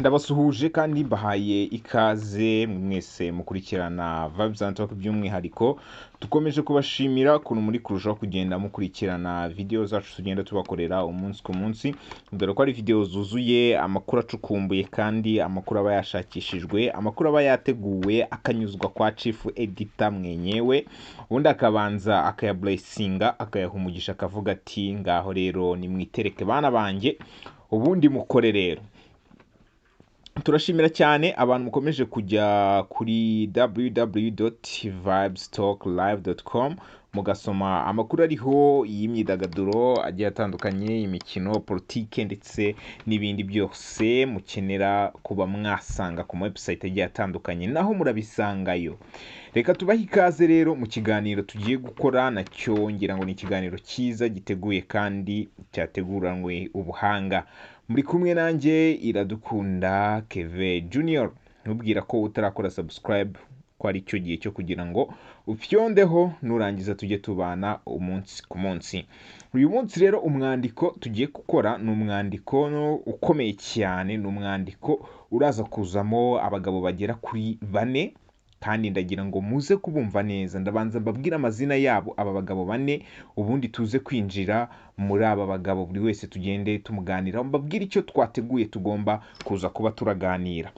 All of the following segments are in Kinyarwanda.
Ndabasuhuje kandi mbahaye ikaze mwese mukurikirana Vibes and Talk by'umwihariko dukomeje kubashimira ukuntu muri kurushaho kugenda mukurikirana video zacu tugenda tubakorera umunsi ku munsi, dore ko ari video zuzuye amakuru acukumbuye kandi amakuru aba yashakishijwe, amakuru aba yateguwe akanyuzwa kwa chief editor mwenyewe, ubundi akabanza akayablessinga akayaha umugisha akavuga ati ngaho rero nimwitereke bana banjye ubundi mukore rero. Turashimira cyane abantu mukomeje kujya kuri www.vibestalklive.com mugasoma amakuru ariho y'imyidagaduro agiye atandukanye, imikino, politike ndetse n'ibindi byose mukenera kuba mwasanga ku website agiye atandukanye, naho murabisangayo. Reka tubahe ikaze rero mu kiganiro tugiye gukora, nacyo ngira ngo ni ikiganiro cyiza giteguye kandi cyateguranywe ubuhanga. Muri kumwe nanjye Iradukunda Keve Junior, nubwira ko utarakora subscribe ko ari cyo gihe cyo kugira ngo ufyondeho nurangiza tujye tubana umunsi ku munsi. Uyu munsi rero umwandiko tugiye gukora ni umwandiko ukomeye cyane, ni umwandiko uraza kuzamo abagabo bagera kuri 4 kandi ndagira ngo muze kubumva neza. Ndabanza mbabwira amazina yabo aba bagabo 4, ubundi tuze kwinjira muri aba bagabo buri wese tugende tumuganira, mbabwira icyo twateguye tugomba kuza kuba turaganira.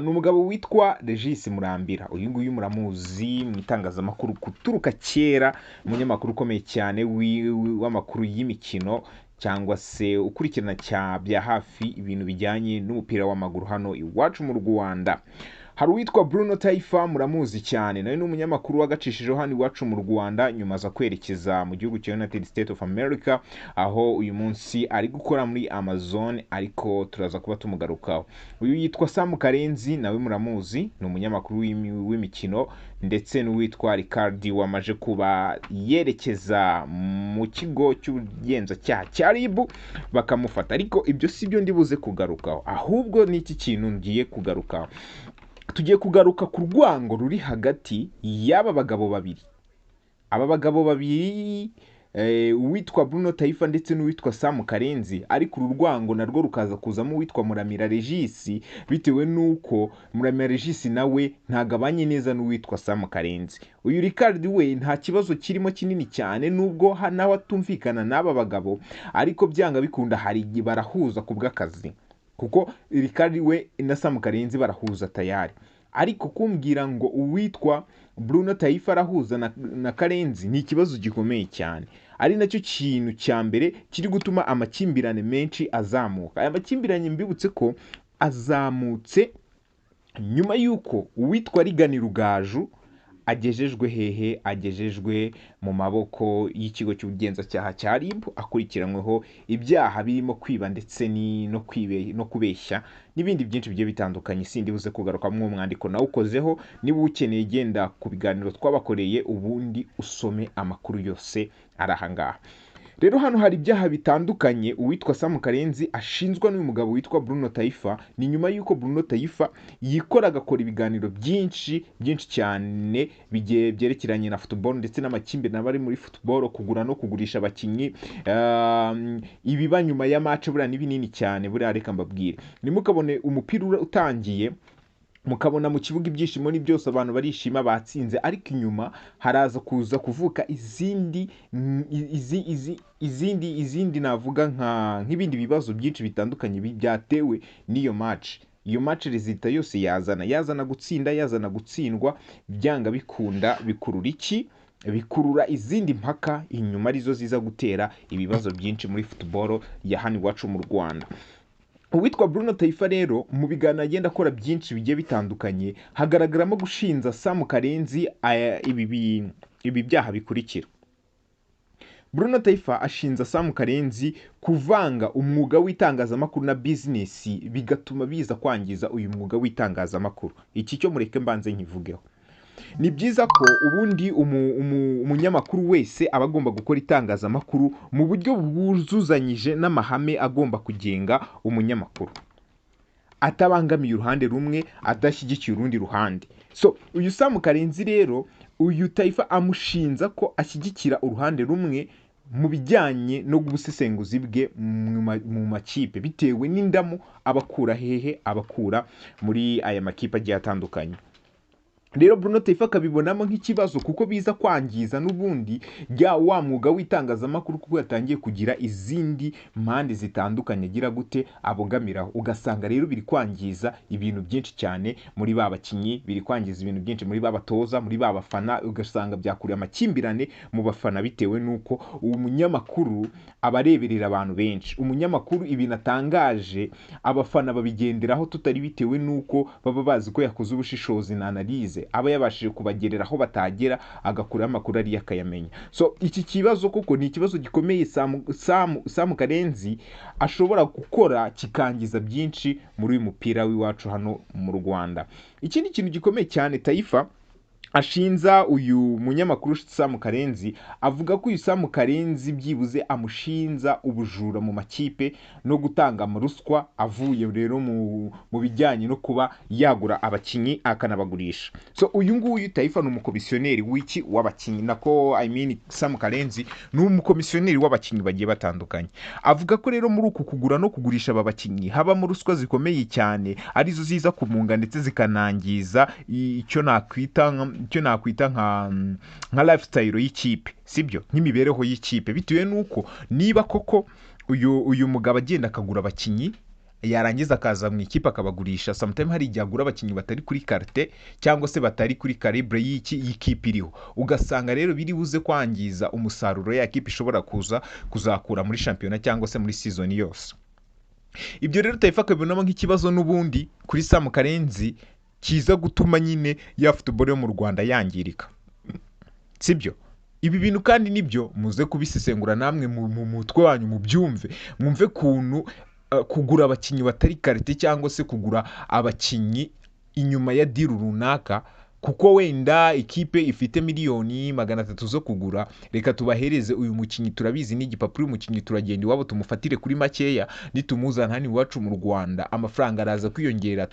Ni umugabo witwa Regis Murambira. Uyu nguyu muramuzi mu itangazamakuru kuturuka kera, umunyamakuru ukomeye cyane w'amakuru y'imikino cyangwa se ukurikirana bya hafi ibintu bijyanye n'umupira w'amaguru hano iwacu mu Rwanda. Hari uwitwa Bruno Taifa, muramuzi cyane, nawe ni umunyamakuru wagacishijeho hano iwacu mu Rwanda nyuma za kwerekeza mu gihugu cya United States of America, aho uyu munsi ari gukora muri Amazon, ariko turaza kuba tumugarukaho. Uyu yitwa Sam Karenzi, nawe muramuzi, ni umunyamakuru w'imikino, ndetse n'uwitwa Ricardi wamaje kuba yerekeza mu kigo cy'ubugenzacyaha cya RIB bakamufata. Ariko ibyo sibyo ndibuze kugarukaho, ahubwo ni iki kintu ngiye kugarukaho. Tugiye kugaruka ku rwango ruri hagati y'aba bagabo babiri. Aba bagabo babiri, uwitwa Bruno Taifa ndetse n'uwitwa Sam Karenzi, ariko uru rwango narwo rukaza kuzamo uwitwa Muramira Regis, bitewe nuko Muramira Regis nawe ntagabanye neza n'uwitwa Sam Karenzi. Uyu Ricardi we nta kibazo kirimo kinini cyane, nubwo nawe atumvikana n'aba bagabo, ariko byanga bikunda hari barahuza ku bw'akazi, kuko Ricardi we na Sam Karenzi barahuza tayari. Ariko kumbwira ngo uwitwa Bruno Taifa arahuza na Karenzi ni ikibazo gikomeye cyane, ari nacyo kintu cya mbere kiri gutuma amakimbirane menshi azamuka. Aya makimbirane mbibutse ko azamutse nyuma y'uko uwitwa Rigani Rugaju agejejwe hehe, agejejwe mu maboko y'ikigo cy'ubugenzacyaha cya RIB, akurikiranyweho ibyaha birimo kwiba ndetse no kubeshya n'ibindi byinshi bigiye bitandukanye. Sindi buze kugaruka mu mwandiko nawe ukozeho, niba ukeneye genda ku biganiro twabakoreye ubundi usome amakuru yose arahangaha. Rero hano hari ibyaha bitandukanye uwitwa Sam Karenzi ashinzwa n'uyu mugabo witwa Bruno Taifa. Ni nyuma y'uko Bruno Taifa yikora agakora ibiganiro byinshi cyane byerekeranye na football ndetse n'amakimbirane bari muri football, kugura no kugurisha abakinnyi, ibiba nyuma ya match buriya ni binini cyane. Buriya reka mbabwire, nimukabone umupira utangiye mukabona mu kibuga ibyishimo ni byose, abantu barishima batsinze, ariko inyuma haraza kuza kuvuka izindi navuga nk'ibindi bibazo byinshi bitandukanye byatewe n'iyo match. Iyo match result yose yazana gutsinda, yazana gutsindwa, byanga bikunda bikurura iki? Bikurura izindi mpaka inyuma, arizo ziza gutera ibibazo byinshi muri football ya hano iwacu mu Rwanda. Uwitwa Bruno Taifa rero mu biganiro agenda akora byinshi bigiye bitandukanye, hagaragaramo gushinza Sam Karenzi ibi byaha bikurikira. Bruno Taifa ashinza Sam Karenzi kuvanga umwuga w'itangazamakuru na business, bigatuma biza kwangiza uyu mwuga w'itangazamakuru. Iki cyo mureke mbanze nkivugeho. Ni byiza ko ubundi umunyamakuru wese aba agomba gukora itangazamakuru mu buryo bwuzuzanyije n'amahame agomba kugenga umunyamakuru, atabangamiye uruhande rumwe, adashyigikiye urundi ruhande. So uyu Sam Karenzi rero, uyu Taifa amushinza ko ashyigikira uruhande rumwe mu bijyanye no gubusesenguzi bwe mu makipe bitewe n'indamu abakura hehe, abakura muri aya makipe agiye atandukanye. Rero Bruno Taifa akabibonamo nk'ikibazo kuko biza kwangiza n'ubundi wa mwuga w'itangazamakuru, kuko yatangiye kugira izindi mpande zitandukanye agira gute abogamiraho. Ugasanga rero biri kwangiza ibintu byinshi cyane muri ba bakinnyi, biri kwangiza ibintu byinshi muri ba batoza, muri ba bafana. Ugasanga byakuriye amakimbirane mu bafana bitewe n'uko uwo munyamakuru abareberera abantu benshi. Umunyamakuru ibintu atangaje abafana babigenderaho tutari bitewe n'uko baba bazi ko yakoze ubushishozi na analize, aba yabashije kubagerera aho batagera, agakuraho amakuru ariyo akayamenya. So iki kibazo kuko ni ikibazo gikomeye Sam Karenzi ashobora gukora kikangiza byinshi muri uyu mupira w'iwacu hano mu Rwanda. Ikindi kintu gikomeye cyane Taifa ashinza uyu munyamakuru Sam Karenzi, avuga ko uyu Sam Karenzi byibuze amushinza ubujura mu makipe no gutanga amaruswa avuye rero mu bijyanye no kuba yagura abakinnyi akanabagurisha. So uyu nguyu Taifa ni umukomisiyoneri w'iki w'abakinnyi, nako Sam Karenzi ni umukomisiyoneri w'abakinnyi bagiye batandukanye. Avuga ko rero muri uku kugura no kugurisha aba bakinnyi habamo ruswa zikomeye cyane, arizo ziza kumunga ndetse zikanangiza icyo nakwita nka lifestyle y'ikipe, sibyo, nk'imibereho y'ikipe, bitewe nuko niba koko uyu mugabo agenda akagura abakinnyi yarangiza akaza mu ikipe akabagurisha, sometimes hari igihe agura abakinnyi batari kuri carte cyangwa se batari kuri calibre y'ikipe iriho. Ugasanga rero biri buze kwangiza umusaruro ya kipe ishobora kuzakura muri shampiyona cyangwa se muri season yose. Ibyo rero Taifa akabibonamo nk'ikibazo n'ubundi kuri Sam Karenzi kiza gutuma nyine ya football yo mu Rwanda yangirika, sibyo. Ibi bintu kandi nibyo muze kubisesengura namwe mu mutwe wanyu, mu byumve, mwumve kuntu kugura abakinnyi batari karite cyangwa se kugura abakinnyi inyuma ya deal runaka, kuko wenda ikipe ifite miliyoni 300 zo kugura, reka tubahereze uyu mukinnyi, turabizi n'igipapuro umukinnyi turagenda iwabo tumufatire kuri makeya, nitumuzana hano iwacu mu Rwanda amafaranga araza kwiyongera,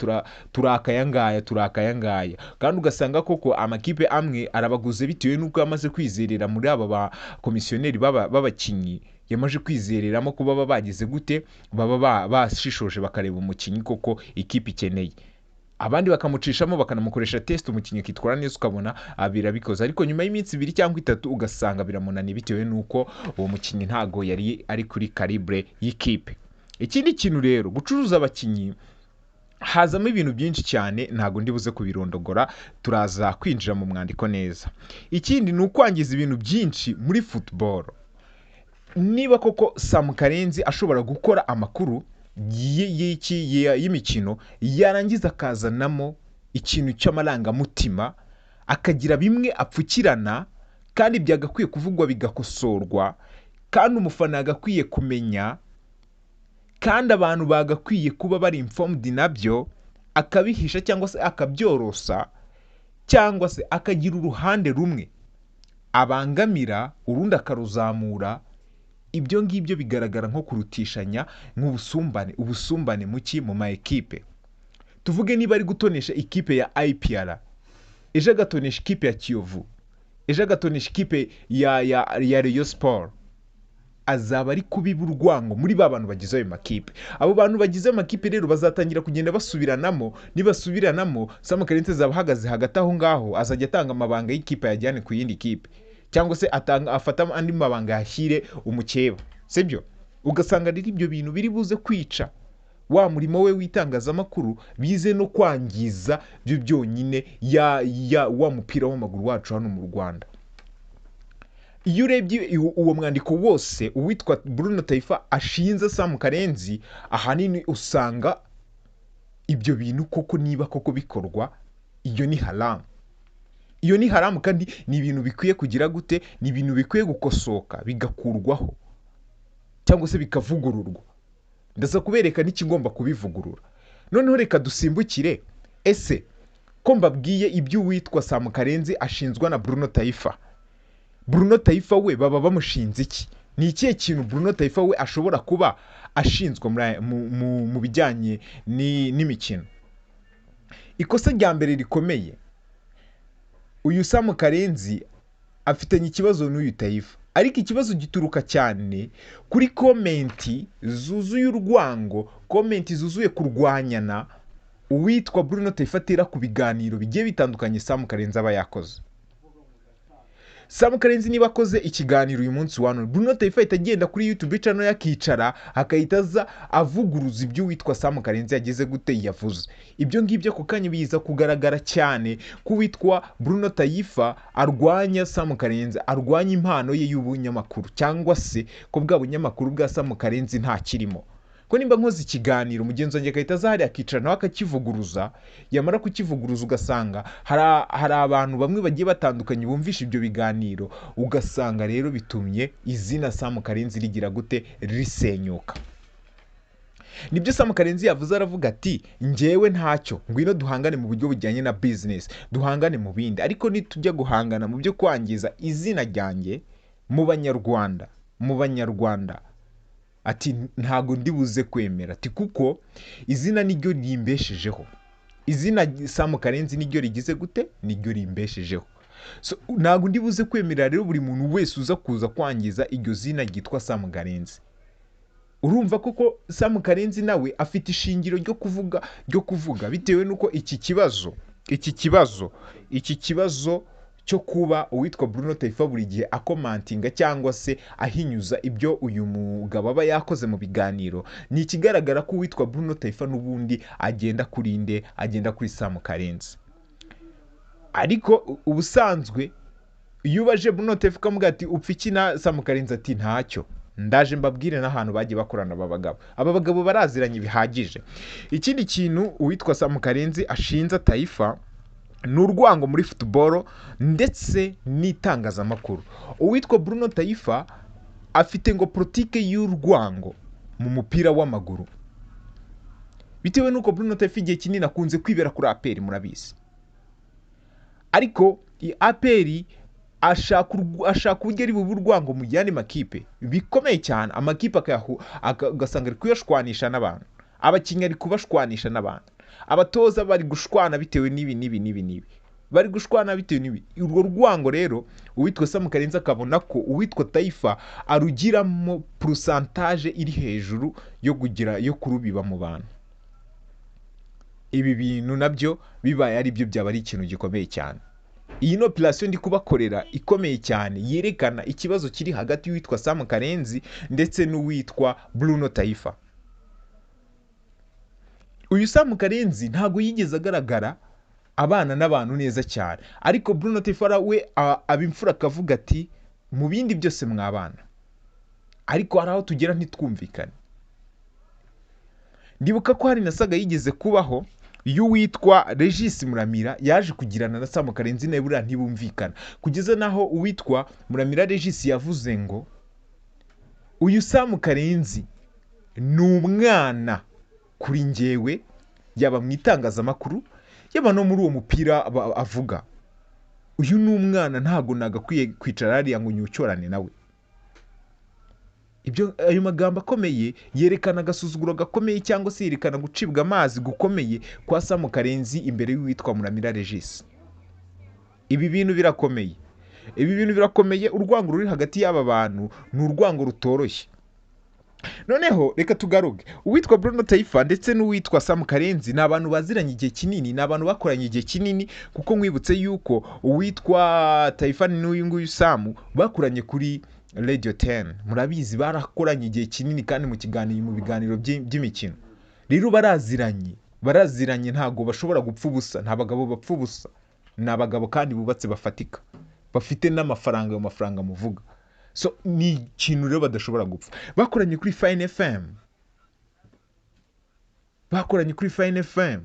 turakayangaya. Kandi ugasanga koko amakipe amwe arabaguze bitewe n'uko yamaze kwizerera muri aba ba komisiyoneri b'abakinnyi, yamaje kwizereramo ko baba bagize gute, baba bashishoje bakareba umukinnyi koko ikipe ikeneye. Abandi bakamucishamo bakanamukoresha test, umukinnyi akitwara neza ukabona birabikoze, ariko nyuma y'iminsi 2 cyangwa 3 ugasanga biramunaniye bitewe nuko uwo mukinnyi ntago yari ari kuri calibre y'ikipe. Ikindi kintu rero, gucuruza abakinnyi hazamo ibintu byinshi cyane, ntago ndibuze kubirondogora, turaza kwinjira mu mwandiko neza. Ikindi ni ukwangiza ibintu byinshi muri football. Niba koko Sam Karenzi ashobora gukora amakuru y'imikino yarangiza akazanamo ikintu cy'amarangamutima, akagira bimwe apfukirana kandi byagakwiye kuvugwa bigakosorwa, kandi umufana agakwiye kumenya, kandi abantu bagakwiye kuba bari informed nabyo, akabihisha cyangwa se akabyorosa, cyangwa se akagira uruhande rumwe abangamira urundi akaruzamura. Ibyo ngibyo bigaragara nko kurutishanya ubusumbane muki mu ma ekipe. Tuvuge niba ari gutonesha ikipe ya IPR, ejo agatonesha ikipe ya Kiyovu, ejo agatonesha ikipe ya Rayon Sport, azaba ari kubiba urwango muri ba bantu bagize ayo makipe. Abo bantu bagize amakipe rero bazatangira kugenda basubiranamo, nibasubiranamo Sam Karenzi azaba ahagaze hagati aho ngaho, azajya atanga amabanga y'ikipe yajyane ku yindi kipe, cyangwa se afata andi mabanga yashyire umukeba, sibyo. Ugasanga rero ibyo bintu biri buze kwica wa murimo we w'itangazamakuru, bize no kwangiza byo byonyine wa mupira w'amaguru wacu hano mu Rwanda. Iyo urebye uwo mwandiko wose uwitwa Bruno Taifa ashinze Sam Karenzi, ahanini usanga ibyo bintu koko niba koko bikorwa, iyo ni haramu. Iyo ni haramu, kandi ni ibintu bikwiye kugira gute, ni ibintu bikwiye gukosoka bigakurwaho cyangwa se bikavugururwa. Ndaza kubereka n'ikigomba kubivugurura. Noneho reka dusimbukire, ese ko mbabwiye ibyo uwitwa Sam Karenzi ashinzwa na Bruno Taifa, Bruno Taifa we baba bamushinze iki? Ni ikihe kintu Bruno Taifa we ashobora kuba ashinzwa mu bijyanye n'imikino? Ikosa rya mbere rikomeye, uyu Sam Karenzi afitanye ikibazo n'uyu Taifa. ariko ikibazo gituruka cyane kuri komenti zuzuye urwango, komenti zuzuye kurwanyana uwitwa Bruno Taifa atera ku biganiro bigiye bitandukanye Sam Karenzi aba yakoze. Sam Karenzi niba akoze ikiganiro uyu munsi wa none, Bruno Taifa ahita agenda kuri YouTube channel yakicara akahita aza avuguruza ibyo witwa Sam Karenzi yageze gute yavuze. Ibyo ngibyo ako kanya biza kugaragara cyane ko witwa Bruno Taifa arwanya Sam Karenzi, arwanya impano ye y'ubunyamakuru, cyangwa se ko bwa bunyamakuru bwa Sam Karenzi nta kirimo. Ko nimba nkoze ikiganiro mugenzi wanjye akahita azahari akicara nawe akakivuguruza, yamara kukivuguruza ugasanga hari abantu bamwe bagiye batandukanye bumvisha ibyo biganiro, ugasanga rero bitumye izina Sam Karenzi rigira gute risenyuka. Nibyo Sam Karenzi yavuze, aravuga ati njyewe ntacyo, ngwino duhangane mu buryo bujyanye na business, duhangane mu bindi, ariko nitujya guhangana mu byo kwangiza izina ryanjye mu banyarwanda ati ntago ndibuze kwemera, ati kuko izina niryo rimbeshejeho, izina Sam Karenzi niryo rigize gute, niryo rimbeshejeho. So ntago ndibuze kwemera rero buri muntu wese uza kuza kwangiza iryo zina ryitwa Sam Karenzi. Urumva koko Sam Karenzi nawe afite ishingiro ryo kuvuga bitewe nuko iki kibazo cyo kuba uwitwa Bruno Taifa buri gihe akomantinga cyangwa se ahinyuza ibyo uyu mugabo aba yakoze mu biganiro, ni ikigaragara ko uwitwa Bruno Taifa n'ubundi agenda kuri Sam Karenzi. Ariko ubusanzwe iyo ubaje Bruno Taifa ukamubwira ati upfa iki na Sam Karenzi ati ntacyo, ndaje mbabwire n'ahantu bagiye bakorana aba bagabo baraziranye bihagije. Ikindi kintu uwitwa Sam Karenzi ashinza Taifa ni urwango muri football ndetse n'itangazamakuru. Uwitwa Bruno Taifa afite ngo politike y'urwango mu mupira w'amaguru, bitewe nuko Bruno Taifa igihe kinini akunze kwibera kuri APR, murabizi. Ariko APR ashaka uburyo ari bubu urwango mu yandi makipe bikomeye cyane, amakipe agasanga ari kuyashwanisha n'abantu, abakinnyi ari kubashwanisha n'abantu, abatoza bari gushwana bitewe n'ibi bari gushwana bitewe n'ibi. Urwo rwango rero uwitwa Sam Karenzi akabona ko uwitwa Taifa arugiramo pourcentage iri hejuru yo kurubiba mu bantu. Ibi bintu nabyo bibaye ari byo byaba ari ikintu gikomeye cyane. Iyi no operation ndi kubakorera ikomeye cyane yerekana ikibazo kiri hagati y'uwitwa Sam Karenzi ndetse n'uwitwa Bruno Taifa. Uyu Sam Karenzi ntago yigeze agaragara abana n'abantu neza cyane, ariko Bruno Taifa we abimfura akavuga ati mu bindi byose mwabana, ariko hari aho tugera ntitwumvikane. Ndibuka ko hari nasaga yigeze kubaho y'uwitwa Regis Muramira yaje kugirana na Sam Karenzi nawe buriya ntibumvikana, kugeza naho uwitwa Muramira Regis yavuze ngo uyu Sam Karenzi ni umwana kuri njyewe, yaba mu itangazamakuru yaba no muri uwo mupira avuga. Uyu ni umwana, ntago nagakwiye kwicara hariya ngo nyucyorane nawe. Ayo magambo akomeye yerekana agasuzuguro gakomeye, cyangwa se yerekana gucibwa amazi gukomeye kwa Sam Karenzi imbere y'uwitwa Muramira Regis. Ibi bintu birakomeye, urwango ruri hagati y'aba bantu ni urwango rutoroshye. Noneho reka tugaruke uwitwa Bruno Taifa ndetse n'uwitwa Sam Karenzi ni abantu baziranye igihe kinini, ni abantu bakoranye igihe kinini, kuko mwibutse yuko uwitwa Taifa n'uyu nguyu Sam bakoranye kuri Radio 10, murabizi barakoranye igihe kinini kandi mu biganiro by'imikino. Rero baraziranye ntago bashobora gupfa ubusa, nta bagabo bapfa ubusa, ni abagabo kandi bubatse bafatika, bafite n'amafaranga, ayo mafaranga muvuga. So ni ikintu rero badashobora gupfa. Bakoranye kuri Fine FM,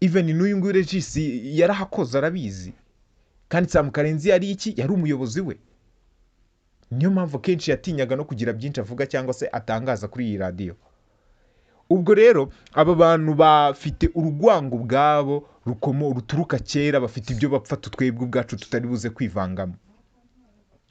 even n'uyu nguyu Regis yarahakoze arabizi, kandi Sam Karenzi yari umuyobozi we. Niyo mpamvu kenshi yatinyaga no kugira byinshi avuga cyangwa se atangaza kuri iyi radio. Ubwo rero aba bantu bafite urugwango bwabo ruturuka kera, bafite ibyo bapfa twebwe ubwacu tutari buze kwivangamo.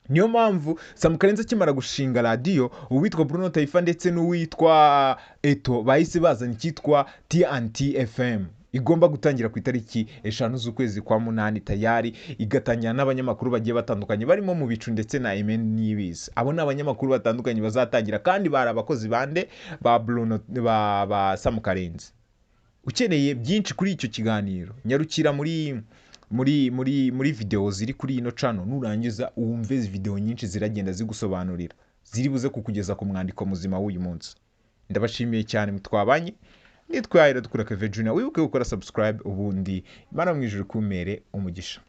Niyo mpamvu Sam Karenzi akimara gushinga radio, uwitwa Bruno Taifa ndetse n'uwitwa Eto bahise bazana icyitwa TNT FM. igomba gutangira ku itariki 5 z'ukwezi kwa munani tayari, igatangira n'abanyamakuru bagiye batandukanye barimo mu bicu ndetse na Aimé Niyibizi. Abo ni abanyamakuru batandukanye bazatangira, kandi bari abakozi bande ba Bruno ba Sam Karenzi. Ukeneye byinshi kuri icyo kiganiro, nyarukira muri video ziri kuri ino channel, nurangiza uwumve video nyinshi ziragenda zigusobanurira, ziri buze kukugeza ku mwandiko muzima w'uyu munsi. Ndabashimiye cyane mutwabanye, nitwaye Iradukunda Kevin Junior. Wibuke gukora subscribe, ubundi Imana mu ijuru kumere umugisha.